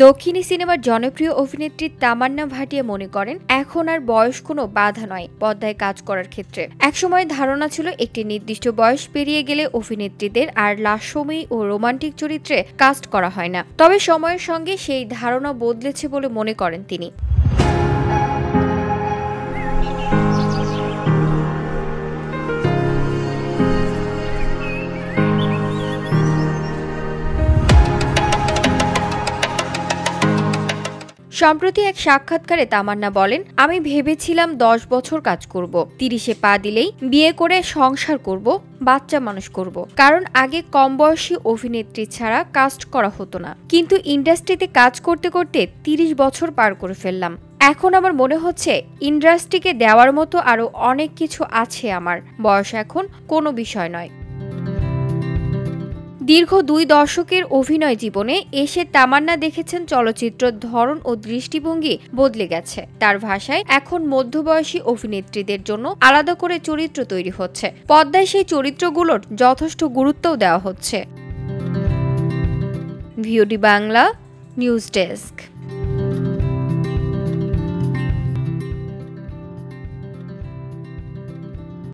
দক্ষিণী সিনেমার জনপ্রিয় অভিনেত্রী তামান্না ভাটিয়া মনে করেন, এখন আর বয়স কোনো বাধা নয় পর্দায় কাজ করার ক্ষেত্রে। একসময় ধারণা ছিল একটি নির্দিষ্ট বয়স পেরিয়ে গেলে অভিনেত্রীদের আর লাস্যময়ী ও রোমান্টিক চরিত্রে কাস্ট করা হয় না। তবে সময়ের সঙ্গে সেই ধারণা বদলেছে বলে মনে করেন তিনি। সম্প্রতি এক সাক্ষাৎকারে তামান্না বলেন, আমি ভেবেছিলাম 10 বছর কাজ করব, 30-এ পা দিলেই বিয়ে করে সংসার করব, বাচ্চা মানুষ করব, কারণ আগে কম বয়সী অভিনেত্রী ছাড়া কাস্ট করা হতো না। কিন্তু ইন্ডাস্ট্রিতে কাজ করতে করতে 30 বছর পার করে ফেললাম। এখন আমার মনে হচ্ছে ইন্ডাস্ট্রিকে দেওয়ার মতো আরো অনেক কিছু আছে। আমার বয়স এখন কোনো বিষয় নয়। দীর্ঘ 2 দশকের অভিনয় জীবনে এসে তামান্না দেখেছেন চলচ্চিত্রের ধরন ও দৃষ্টিভঙ্গি বদলে গেছে। তার ভাষায় এখন মধ্যবয়সী অভিনেত্রীদের জন্য আলাদা করে চরিত্র তৈরি হচ্ছে। পর্দায় সেই চরিত্রগুলোর যথেষ্ট গুরুত্বও দেওয়া হচ্ছে। VOD Bangla news desk.